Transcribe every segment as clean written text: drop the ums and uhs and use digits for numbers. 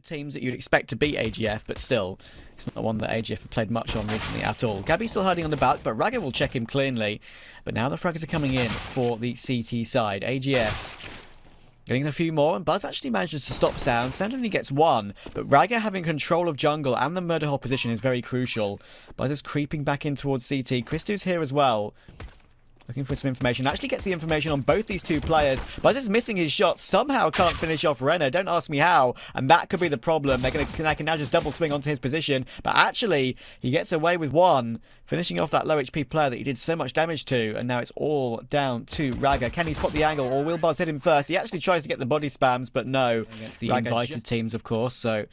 teams that you'd expect to beat AGF, but still, it's not one that AGF have played much on recently at all. Gabby's still hiding on the back, but Raga will check him cleanly. But now the fraggers are coming in for the CT side. AGF getting a few more, and Buzz actually manages to stop s0und. s0und only gets one, but Raga having control of jungle and the murder hole position is very crucial. Buzz is creeping back in towards CT. Christu's here as well, looking for some information. Actually gets the information on both these two players. Buzz is missing his shot. Somehow can't finish off Renner. Don't ask me how. And that could be the problem. They can now just double swing onto his position. But actually, he gets away with one, finishing off that low HP player that he did so much damage to. And now it's all down to Raga. Can he spot the angle, or will Buzz hit him first? He actually tries to get the body spams, but no. Against the invited teams, of course. So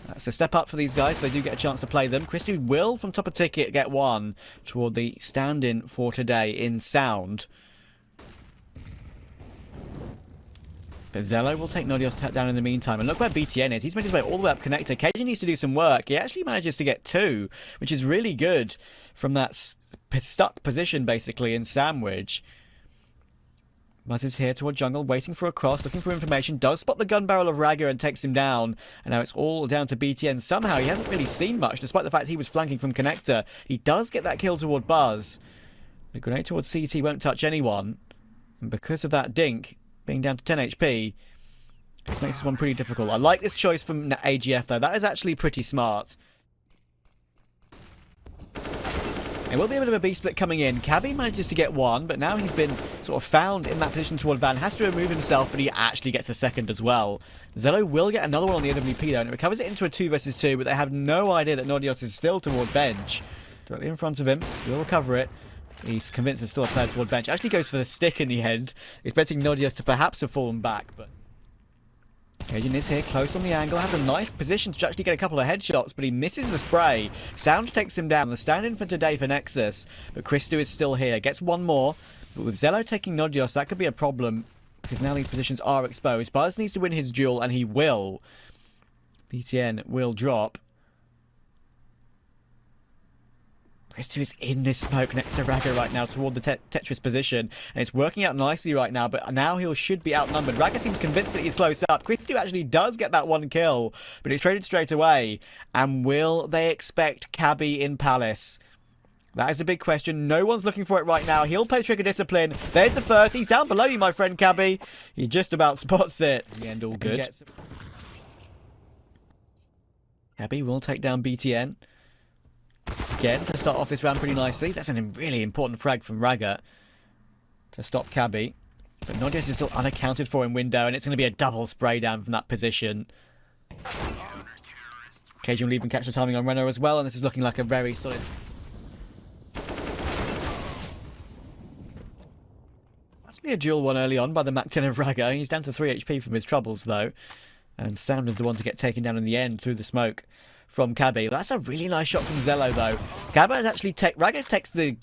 that's a step up for these guys. They do get a chance to play them. Christu will, from top of ticket, get one toward the stand-in for today in s0und. But s0und will take Nodios down in the meantime. And look where BTN is. He's made his way all the way up connector. KJ needs to do some work. He actually manages to get two, which is really good from that stuck position, basically, in Sandwich. Buzz is here toward jungle, waiting for a cross, looking for information, does spot the gun barrel of Raga and takes him down. And now it's all down to BTN. Somehow he hasn't really seen much, despite the fact he was flanking from connector. He does get that kill toward Buzz. The grenade towards CT won't touch anyone. And because of that dink being down to 10 HP, this makes this one pretty difficult. I like this choice from AGF though. That is actually pretty smart. It will be a bit of a B split coming in. Cabby manages to get one, but now he's been sort of found in that position toward Van. Has to remove himself, but he actually gets a second as well. s0und will get another one on the AWP though, and it recovers it into a 2 versus 2, but they have no idea that Nodios is still toward bench. Directly in front of him. He'll recover it. He's convinced there's still a player toward bench. Actually goes for the stick in the end, expecting Nodios to perhaps have fallen back, but Agent is here, close on the angle, has a nice position to actually get a couple of headshots, but he misses the spray. s0und takes him down. The stand-in for today for Nexus, but Christu is still here. Gets one more, but with s0und taking Nodios, that could be a problem, because now these positions are exposed. Buzz needs to win his duel, and he will. BTN will drop. Christu is in this smoke next to Raga right now toward the Tetris position, and it's working out nicely right now, but now he should be outnumbered. Raga seems convinced that he's close up. Christu actually does get that one kill, but it's traded straight away. And will they expect Cabby in Palace? That is a big question. No one's looking for it right now. He'll play Trigger Discipline. There's the first. He's down below you, my friend Cabby. He just about spots it. In the end, all good. Cabby will take down BTN. Again, to start off this round pretty nicely. That's a really important frag from Raga to stop Cabby. But Nodios is still unaccounted for in window, and it's going to be a double spray down from that position. Cajun will even catch the timing on Renner as well, and this is looking like a very solid... Actually a dual one early on by the Mach 10 of Raga. He's down to 3 HP from his troubles, though. And s0und is the one to get taken down in the end through the smoke from Cabby. That's a really nice shot from s0und though. Cabba has actually Raga takes the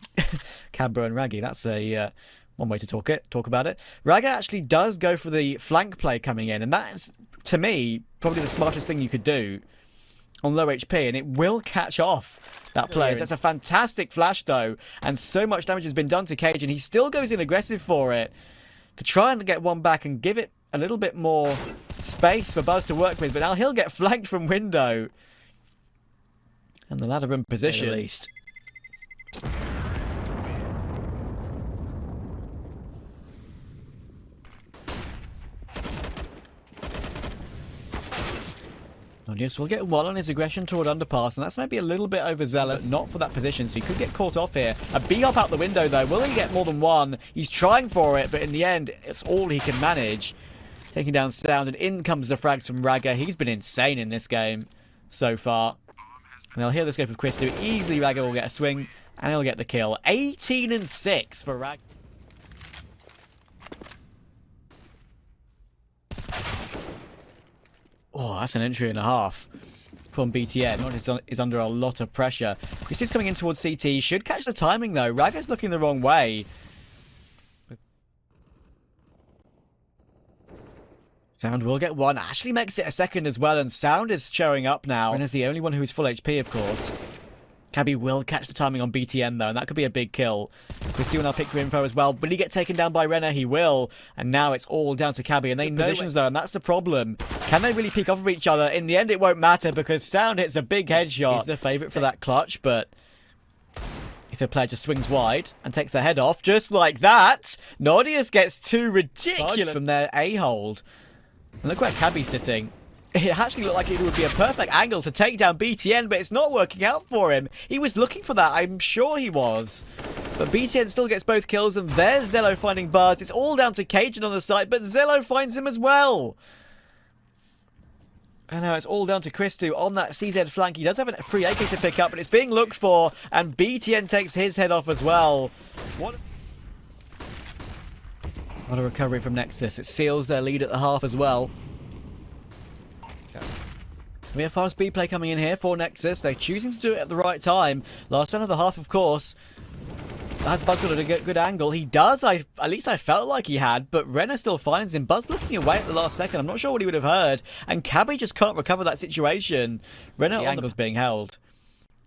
Cabba and Raggy. That's a one way to talk about it. Raga actually does go for the flank play coming in, and that's, to me, probably the smartest thing you could do on low HP, and it will catch off that player. That's a fantastic flash though, and so much damage has been done to Cage, and he still goes in aggressive for it to try and get one back and give it a little bit more space for Buzz to work with, but now he'll get flanked from window. And the ladder room position. At least. Nodios will get one on his aggression toward underpass, and that's maybe a little bit overzealous, not for that position, so he could get caught off here. A B-hop out the window though. Will he get more than one? He's trying for it, but in the end, it's all he can manage. Taking down s0und, and in comes the frags from Raga. He's been insane in this game so far. And they'll hear the scope of Christu. Easily Raga will get a swing, and he'll get the kill. 18 and 6 for Raga. Oh, that's an entry and a half from BTN. Is under a lot of pressure. Christu's coming in towards CT. Should catch the timing, though. Raga's looking the wrong way. s0und will get one. Ashley makes it a second as well, and s0und is showing up now. And is the only one who is full HP, of course. Cabby will catch the timing on BTN though, and that could be a big kill. Christy will now pick for info as well. Will he get taken down by Renner? He will. And now it's all down to Cabby, and they know positions though, and that's the problem. Can they really peek off of each other? In the end, it won't matter because s0und hits a big headshot. He's the favourite for that clutch, but if a player just swings wide and takes their head off, just like that, Nordius gets too ridiculous from their A-hold. And look where Cabby's sitting. It actually looked like it would be a perfect angle to take down BTN, but it's not working out for him. He was looking for that, I'm sure he was. But BTN still gets both kills, and there's z0und finding Buzz. It's all down to Cajun on the side, but z0und finds him as well. And now it's all down to Christu on that CZ flank. He does have a free AK to pick up, but it's being looked for, and BTN takes his head off as well. What a recovery from Nexus. It seals their lead at the half as well. We have fast speed play coming in here for Nexus. They're choosing to do it at the right time. Last round of the half, of course. Has Buzz got a good angle? He does. At least I felt like he had, but Renner still finds him. Buzz looking away at the last second. I'm not sure what he would have heard. And Cabby just can't recover that situation. Renner, the angle's being held.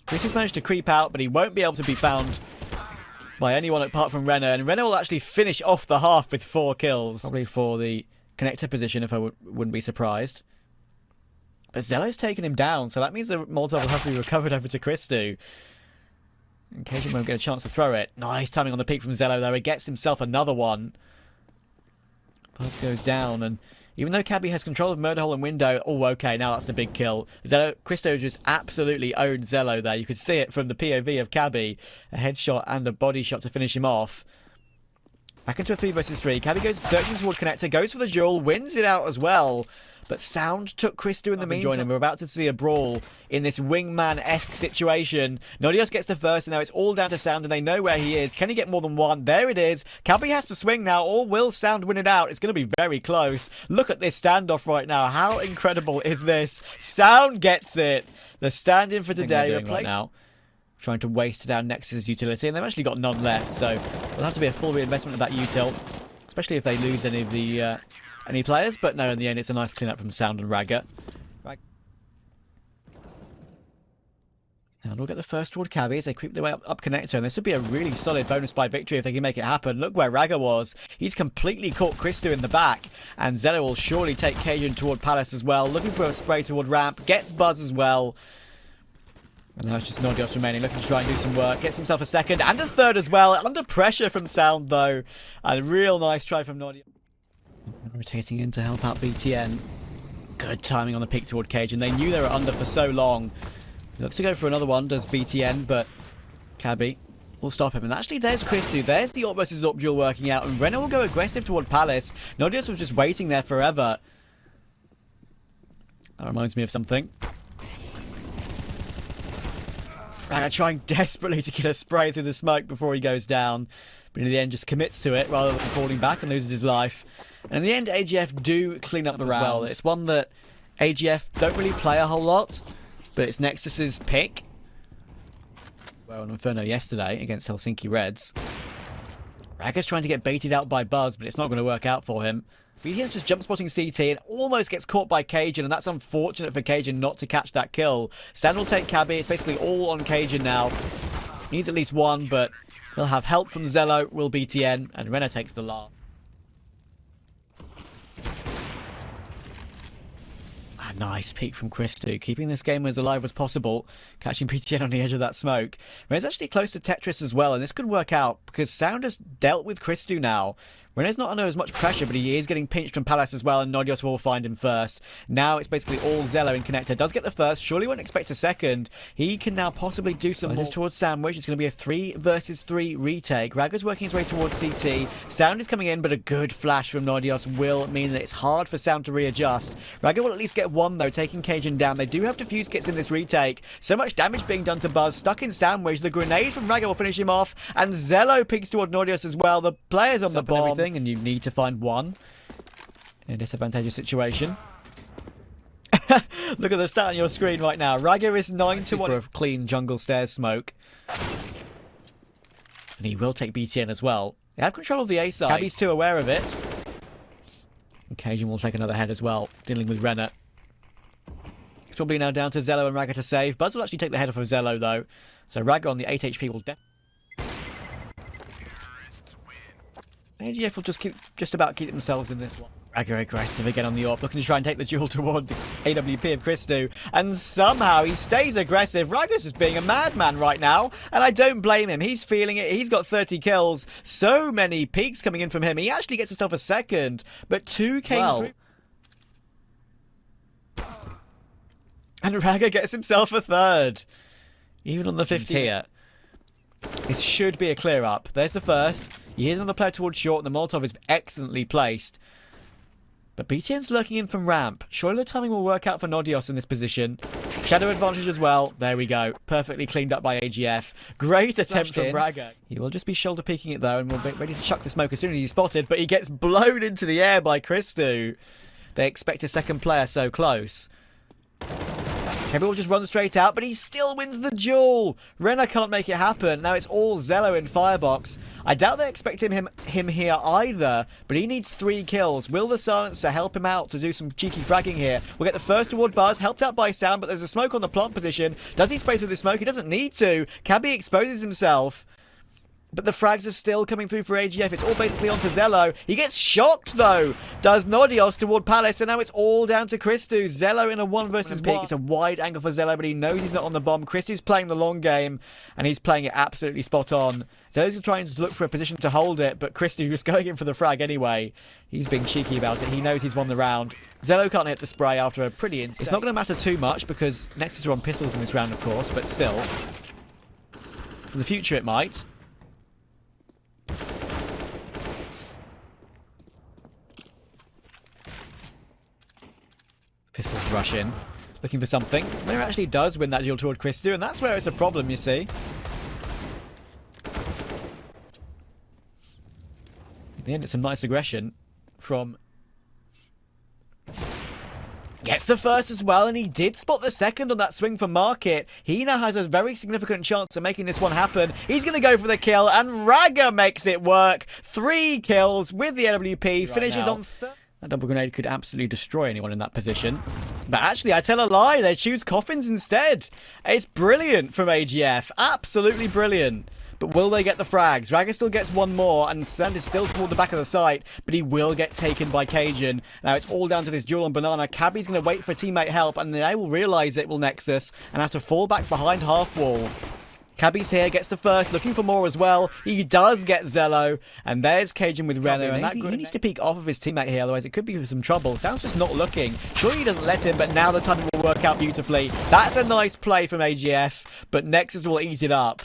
Chris has managed to creep out, but he won't be able to be found by anyone apart from Renner. And Renner will actually finish off the half with 4 kills. Probably for the connector position, if I wouldn't be surprised. But z0und's taken him down, so that means the Molotov will have to be recovered over to Christu. And Cajun won't get a chance to throw it. Nice timing on the peak from z0und, though. He gets himself another one. Buzz goes down, and even though Cabby has control of murder hole and window... Oh, okay, now that's a big kill. Christu just absolutely owned z0und there. You could see it from the POV of Cabby. A headshot and a body shot to finish him off. Back into a 3 versus 3. Cabby goes searching toward connector, goes for the duel, wins it out as well. But s0und took Christu in the meantime. We're about to see a brawl in this wingman-esque situation. Nordius gets the first, and now it's all down to s0und, and they know where he is. Can he get more than one? There it is. Cabby has to swing now, or will s0und win it out? It's going to be very close. Look at this standoff right now. How incredible is this? s0und gets it. The stand-in for today. Right now. Trying to waste down Nexus' utility, and they've actually got none left, so it'll have to be a full reinvestment of that util, especially if they lose any of the any players. But no, in the end, it's a nice clean-up from s0und and Ragga. And we'll get the first toward Cabby as they creep their way up connector, and this would be a really solid bonus by victory if they can make it happen. Look where Ragga was. He's completely caught Christu in the back, and z0und will surely take Cajun toward Palace as well, looking for a spray toward ramp, gets Buzz as well. And now it's just Nordius remaining, looking to try and do some work. Gets himself a second and a third as well. Under pressure from s0und, though. And a real nice try from Nordius. Rotating in to help out BTN. Good timing on the pick toward Cajun. They knew they were under for so long. He looks to go for another one, does BTN, but Cabby will stop him. And actually, there's Christu. There's the AWP versus AWP duel working out. And Renner will go aggressive toward Palace. Nordius was just waiting there forever. That reminds me of something. Ragga trying desperately to get a spray through the smoke before he goes down. But in the end just commits to it rather than falling back and loses his life. And in the end, AGF do clean up the round. Well, it's one that AGF don't really play a whole lot, but it's Nexus's pick. Well, on Inferno yesterday against Helsinki Reds. Ragga's trying to get baited out by Buzz, but it's not going to work out for him. BTN's just jump spotting CT and almost gets caught by Cajun, and that's unfortunate for Cajun not to catch that kill. s0und will take Cabby. It's basically all on Cajun now. He needs at least one, but he'll have help from z0und, will BTN, and Renner takes the last. A nice peek from Christu, keeping this game as alive as possible, catching BTN on the edge of that smoke. Renner's actually close to Tetris as well, and this could work out because s0und has dealt with Christu now. Renner's not under as much pressure, but he is getting pinched from Palace as well, and Nordius will find him first. Now it's basically all z0und in connector. Does get the first, surely won't expect a second. He can now possibly do some more towards Sandwich. It's going to be a 3 versus 3 retake. Ragga's working his way towards CT. s0und is coming in, but a good flash from Nordius will mean that it's hard for s0und to readjust. Ragga will at least get one, though, taking Cajun down. They do have defuse kits in this retake. So much damage being done to Buzz. Stuck in Sandwich. The grenade from Ragga will finish him off, and z0und peeks toward Nordius as well. The player's on the bomb. And you need to find one in a disadvantageous situation. Look at the stat on your screen right now. Ragga is 9-1 for a clean jungle stairs smoke. And he will take BTN as well. They have control of the A side. Cabby's too aware of it. And Cajun will take another head as well, dealing with Renner. It's probably now down to z0und and Raga to save. Buzz will actually take the head off of z0und though. So Raga on the 8 HP will AGF will just about keep themselves in this one. Raga aggressive again on the AWP, looking to try and take the duel toward the AWP of Christu, and somehow he stays aggressive. Raga's just being a madman right now, and I don't blame him. He's feeling it. He's got 30 kills. So many peaks coming in from him. He actually gets himself a second, but 2K. And Raga gets himself a third. Even on the 50 here. It should be a clear up. There's the first. He is on the player towards short, and the Molotov is excellently placed. But BTN's lurking in from ramp. Surely the timing will work out for Nodios in this position. Shadow advantage as well. There we go. Perfectly cleaned up by AGF. Great attempt from Raga. He will just be shoulder peeking it though, and will be ready to chuck the smoke as soon as he's spotted, but he gets blown into the air by Christu. They expect a second player so close. Kevin will just run straight out, but he still wins the duel. Renner can't make it happen. Now it's all z0und in Firebox. I doubt they're expecting him here either, but he needs 3 kills. Will the silencer help him out to do some cheeky fragging here? We'll get the first toward Buzz, helped out by s0und, but there's a smoke on the plant position. Does he spray through the smoke? He doesn't need to. Cabby exposes himself. But the frags are still coming through for AGF. It's all basically onto z0und. He gets shocked, though. Does Nodios toward Palace, and now it's all down to Christu. z0und in a 1 versus 1. It's a wide angle for z0und, but he knows he's not on the bomb. Christu's playing the long game, and he's playing it absolutely spot on. z0und's trying to look for a position to hold it, but Christu just going in for the frag anyway. He's being cheeky about it. He knows he's won the round. z0und can't hit the spray after a pretty insane... It's not going to matter too much, because Nexus are on pistols in this round, of course, but still. For the future, it might. Pistols rush in, looking for something. Miller actually does win that duel toward Christu, and that's where it's a problem, you see. In the end, it's some nice aggression from... Gets the first as well, and he did spot the second on that swing for Market. He now has a very significant chance of making this one happen. He's going to go for the kill, and Raga makes it work. 3 kills with the LWP, finishes on... That double grenade could absolutely destroy anyone in that position. But actually, I tell a lie. They choose coffins instead. It's brilliant from AGF. Absolutely brilliant. But will they get the frags? Raga still gets one more, and s0und is still toward the back of the site, but he will get taken by Cajun. Now it's all down to this duel on Banana. Cabby's going to wait for teammate help, and they will realise it will Nexus, and have to fall back behind half wall. Cabby's here, gets the first, looking for more as well. He does get z0und, and there's Cajun with Renner, and he needs to peek off of his teammate here, otherwise it could be some trouble. s0und's just not looking. Sure, he doesn't let him, but now the timing will work out beautifully. That's a nice play from AGF, but Nexus will eat it up.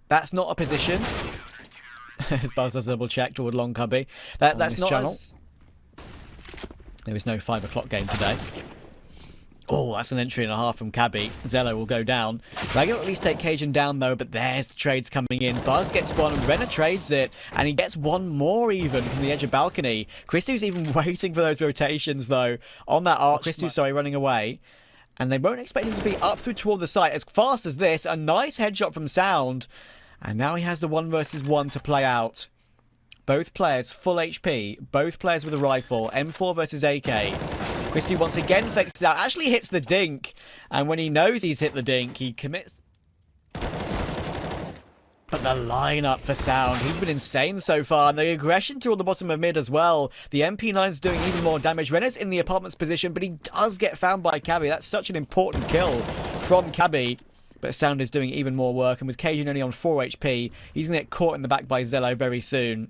That's not a position. As Buzz does a double check toward Long Cubby. That's not channel. There is no 5 o'clock game today. Oh, that's an entry and a half from Cabby. z0und will go down. Raga will at least take Cajun down, though, but there's the trades coming in. Buzz gets one, and Renner trades it, and he gets one more even from the edge of balcony. Christu's even waiting for those rotations, though, on that arc. Christu, sorry, running away. And they won't expect him to be up through toward the site as fast as this. A nice headshot from s0und. And now he has the 1 versus 1 to play out. Both players full HP. Both players with a rifle. M4 versus AK. Christu once again fakes out. Actually hits the dink. And when he knows he's hit the dink, he commits. But the lineup for s0und, he's been insane so far. And the aggression toward the bottom of mid as well. The MP9's doing even more damage. Renner's in the apartment's position, but he does get found by Cabby. That's such an important kill from Cabby. But s0und is doing even more work, and with Cajun only on 4 HP, he's going to get caught in the back by z0und very soon.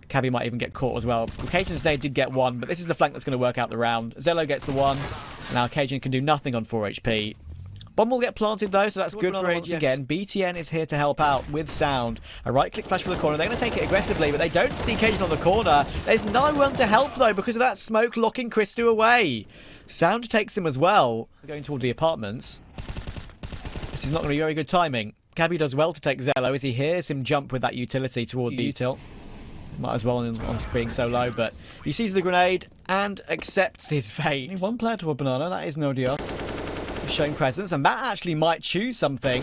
Cabby might even get caught as well. Cajun's nade did get 1, but this is the flank that's going to work out the round. z0und gets the 1. Now Cajun can do nothing on 4 HP. Bomb will get planted though, so that's good for AGF. Again, BTN is here to help out with s0und. A right-click flash for the corner. They're going to take it aggressively, but they don't see Cajun on the corner. There's no one to help though, because of that smoke locking Christu away. s0und takes him as well. Going toward the apartments. This is not going to be very good timing. Cabby does well to take z0und as he hears him jump with that utility toward the util. Might as well on being so low, but he sees the grenade and accepts his fate. Only 1 player toward Banana, that is Nodios. Showing presence, and that actually might choose something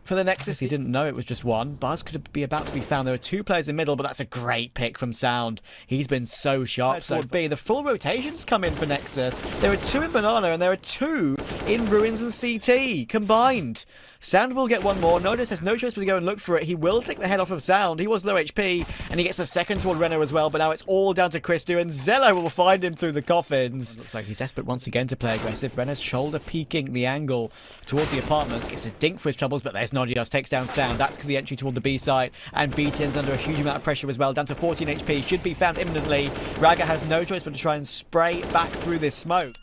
for the Nexus. He didn't know it was just one. Buzz could be about to be found. There are two players in the middle, but that's a great pick from s0und. He's been so sharp. So would be the full rotations come in for Nexus. There are two in Banana and there are two in Ruins and CT combined. s0und will get one more. Notice has no choice but to go and look for it. He will take the head off of s0und. He was low HP, and he gets the second toward Renner as well, but now it's all down to Christu, and z0 will find him through the coffins. Looks like he's desperate once again to play aggressive. Renner's shoulder peeking the angle toward the apartments. Gets a dink for his troubles, but there's Nodios. Takes down s0und. That's the entry toward the B site, and BTN's under a huge amount of pressure as well. Down to 14 HP. Should be found imminently. Raga has no choice but to try and spray back through this smoke.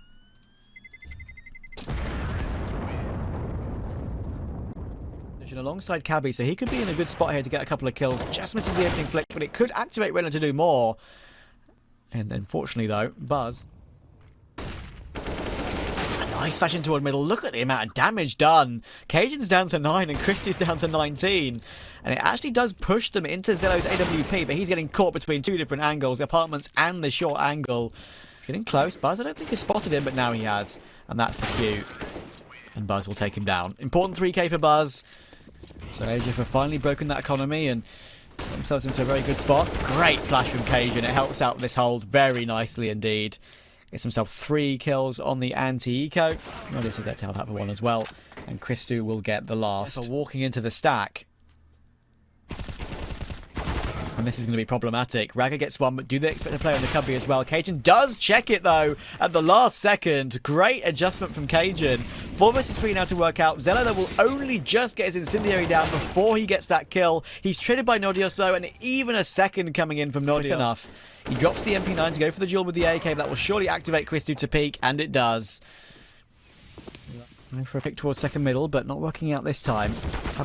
Alongside Cabby, so he could be in a good spot here to get a couple of kills. Just misses the opening flick, but it could activate Renner to do more. And unfortunately though, Buzz. A nice fashion toward middle. Look at the amount of damage done. Cajun's down to 9 and Christy's down to 19. And it actually does push them into z0's AWP, but he's getting caught between two different angles, the apartments and the short angle. He's getting close. Buzz, I don't think has spotted him, but now he has. And that's the cue. And Buzz will take him down. Important 3k for Buzz. So AGF have finally broken that economy and got themselves into a very good spot. Great flash from Cajun. It helps out this hold very nicely indeed. Gets himself 3 kills on the anti-eco. Notice he's there to help out for one as well. And Christu will get the last. So walking into the stack. And this is going to be problematic. Raga gets one, but do they expect to play on the cubby as well? Cajun does check it, though, at the last second. Great adjustment from Cajun. 4 versus 3 now to work out. z0 will only just get his incendiary down before he gets that kill. He's traded by Nodios, though, and even a second coming in from Nodios. Enough. He drops the MP9 to go for the duel with the AK, but that will surely activate Christu to peek, and it does. Going for a pick towards second middle, but not working out this time.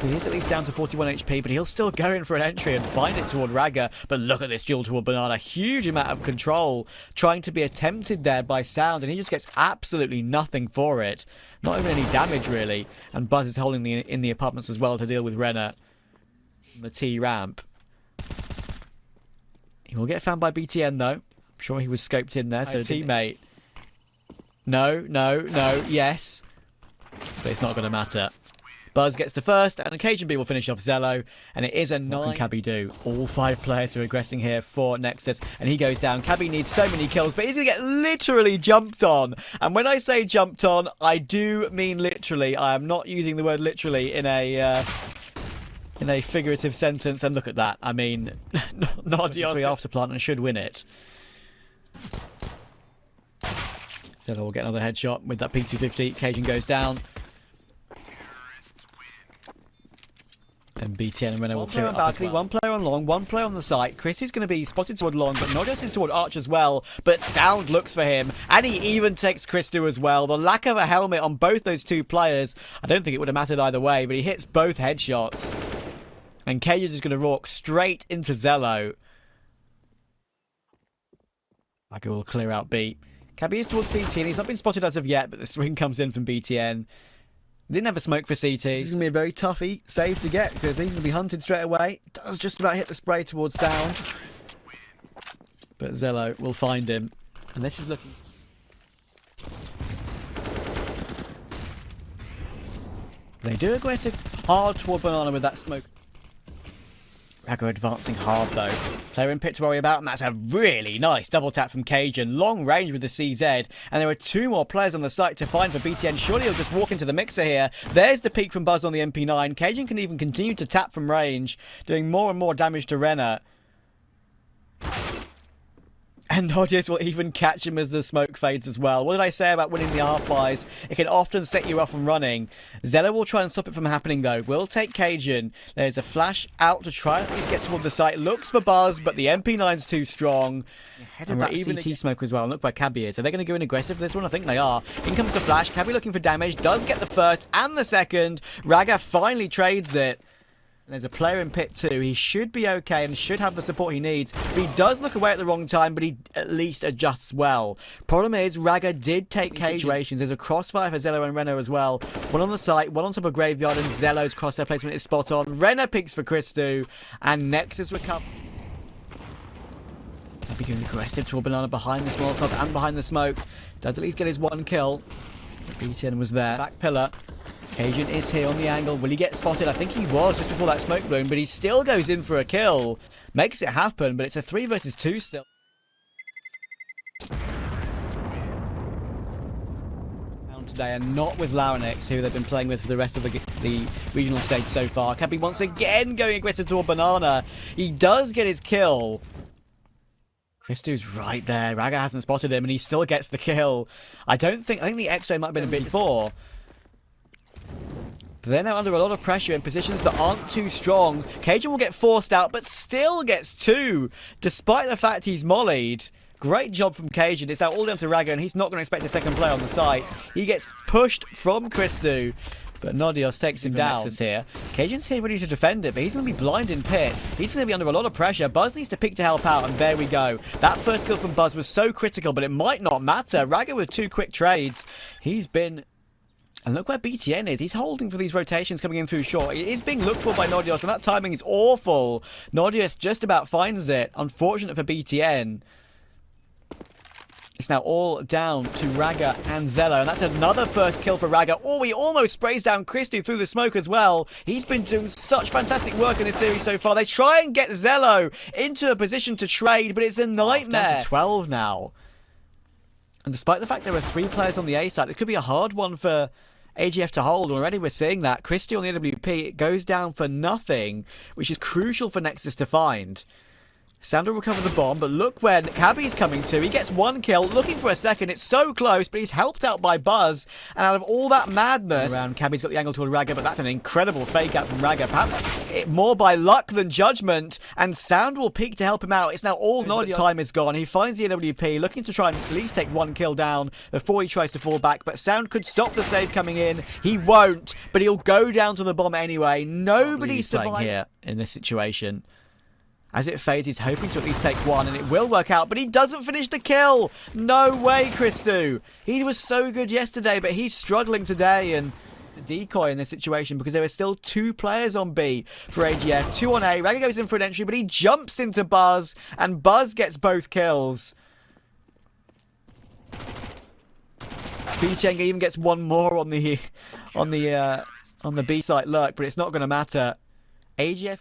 He is at least down to 41 HP, but he'll still go in for an entry and find it toward Raga. But look at this duel toward Banana. Huge amount of control trying to be attempted there by s0und, and he just gets absolutely nothing for it. Not even any damage, really. And Buzz is holding in the apartments as well to deal with Renner. The T ramp. He will get found by BTN, though. I'm sure he was scoped in there, so teammate. No, yes. But it's not going to matter. Buzz gets the first, and Cajun B will finish off z0, and it is a 9. What can Cabby do? All 5 players are aggressing here for Nexus, and he goes down. Cabby needs so many kills, but he's going to get literally jumped on. And when I say jumped on, I do mean literally. I am not using the word literally in a figurative sentence, and look at that. I mean, not after plant and should win it. z0 will get another headshot with that P250. Cajun goes down. And BTN and Renner will clear it up as well. One player on long, one player on the site. Christy's going to be spotted toward long, but Nodios is toward Arch as well. But s0und looks for him, and he even takes Christu as well. The lack of a helmet on both those two players, I don't think it would have mattered either way, but he hits both headshots. And Cajun is going to walk straight into z0. Raga will clear out B. Cabby is towards CT, and he's not been spotted as of yet, but the swing comes in from BTN. Didn't have a smoke for CT. This is going to be a very tough save to get, because he's going to be hunted straight away. Does just about hit the spray towards s0und. But z0 will find him. And this is looking... They do aggressive hard toward Banana with that smoke. Raga advancing hard though. Player in pit to worry about, and that's a really nice double tap from Cajun. Long range with the CZ, and there are 2 more players on the site to find for BTN. Surely he'll just walk into the mixer here. There's the peak from Buzz on the MP9. Cajun can even continue to tap from range, doing more and more damage to Renner. And Nodios will even catch him as the smoke fades as well. What did I say about winning the half buys? It can often set you off and running. z0 will try and stop it from happening though. Will take Cajun. There's a flash out to try and at least get toward the site. Looks for Buzz, but the MP9's too strong. And we're even CT smoke as well. Look where Cabby is. Are they going to go in aggressive for this one? I think they are. In comes the flash. Cabby looking for damage. Does get the first and the second. Raga finally trades it. There's a player in pit too. He should be okay and should have the support he needs. But he does look away at the wrong time, but he at least adjusts well. Problem is, Raga did take situations. There's a crossfire for z0 and Renner as well. One on the site, one on top of Graveyard, and z0's crosshair placement is spot on. Renner picks for Christu, and Nexus recover. They'll be going aggressive toward Banana behind this Molotov and behind the smoke. Does at least get his 1 kill. BTN was there. Back pillar. Cajun is here on the angle. Will he get spotted? I think he was just before that smoke bloom, but he still goes in for a kill. Makes it happen, but it's a 3 versus 2 still. Today, and not with Larynx, who they've been playing with for the rest of the regional stage so far. Cabby once again going aggressive toward Banana. He does get his kill. Christu's right there. Raga hasn't spotted him, and he still gets the kill. I think the X-ray might have been a bit before. But they're now under a lot of pressure in positions that aren't too strong. Cajun will get forced out, but still gets 2, despite the fact he's mollied. Great job from Cajun. It's now all down to Raga, and he's not going to expect a second play on the site. He gets pushed from Christu, but Nodios takes him down. Nexus here. Cajun's here ready to defend it, but he's going to be blind in pit. He's going to be under a lot of pressure. Buzz needs to pick to help out, and there we go. That first kill from Buzz was so critical, but it might not matter. Raga with 2 quick trades. He's been... And look where BTN is. He's holding for these rotations coming in through short. It is being looked for by Nodios, and that timing is awful. Nodios just about finds it. Unfortunate for BTN. It's now all down to Raga and z0und, and that's another first kill for Raga. Oh, he almost sprays down Christu through the smoke as well. He's been doing such fantastic work in this series so far. They try and get z0und into a position to trade, but it's a nightmare. Down to 12 now. And despite the fact there are 3 players on the A side, it could be a hard one for AGF to hold. Already we're seeing that. Christu on the AWP, it goes down for nothing, which is crucial for Nexus to find. s0und will recover the bomb, but look when Cabby's coming to. He gets 1 kill, looking for a second. It's so close, but he's helped out by Buzz. And out of all that madness around, Cabby's got the angle toward Raga, but that's an incredible fake out from Raga. Perhaps more by luck than judgment. And s0und will peek to help him out. It's now all Nodios. Time is gone. He finds the AWP, looking to try and at least take 1 kill down before he tries to fall back. But s0und could stop the save coming in. He won't, but he'll go down to the bomb anyway. Nobody's surviving here in this situation. As it fades, he's hoping to at least take 1, and it will work out, but he doesn't finish the kill! No way, Christu! He was so good yesterday, but he's struggling today, and the decoy in this situation, because there are still 2 players on B for AGF, 2 on A. Raga goes in for an entry, but he jumps into Buzz, and Buzz gets both kills. BTN even gets 1 more on the B site lurk, but it's not going to matter. AGF...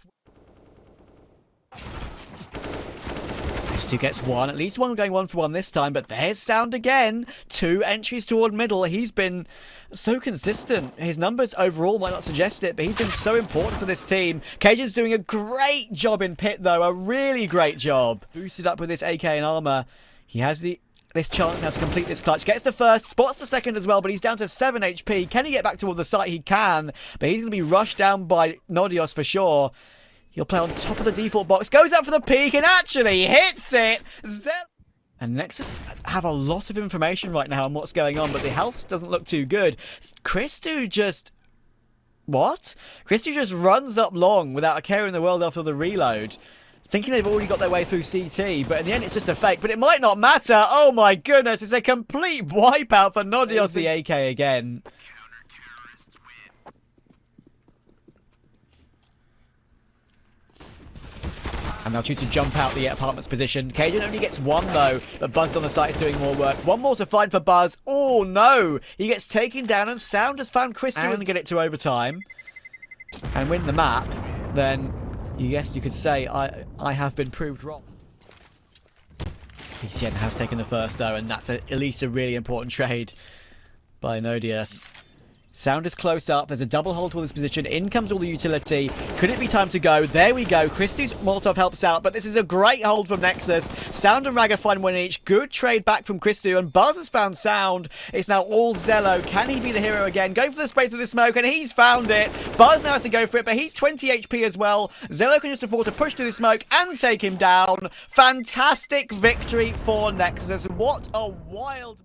Christu gets 1, at least 1 going 1 for 1 this time, but there's s0und again. 2 entries toward middle. He's been so consistent. His numbers overall might not suggest it, but he's been so important for this team. Cajun's doing a great job in pit though, a really great job. Boosted up with this AK and armor. He has this chance now to complete this clutch. Gets the first, spots the second as well, but he's down to 7 HP. Can he get back toward the site? He can, but he's going to be rushed down by Nodios for sure. He'll play on top of the default box, goes up for the peak, and actually hits it! And Nexus have a lot of information right now on what's going on, but the health doesn't look too good. Christu just... What? Christu just runs up long without a care in the world after the reload, thinking they've already got their way through CT, but in the end it's just a fake. But it might not matter! Oh my goodness, it's a complete wipeout for Nodios the AK again. And they'll choose to jump out the apartment's position. Cajun only gets 1 though, but Buzz on the site is doing more work. 1 more to find for Buzz. Oh no! He gets taken down, and s0und has found Christu and get it to overtime and win the map. Then, yes, you could say I have been proved wrong. BTN has taken the first though, and that's at least a really important trade by Nodios. s0und is close up. There's a double hold to this position. In comes all the utility. Could it be time to go? There we go. Christu's Molotov helps out, but this is a great hold from Nexus. s0und and Raga find 1 each. Good trade back from Christu, and Buzz has found s0und. It's now all z0und. Can he be the hero again? Going for the spray through the smoke, and he's found it. Buzz now has to go for it, but he's 20 HP as well. z0und can just afford to push through the smoke and take him down. Fantastic victory for Nexus. What a wild...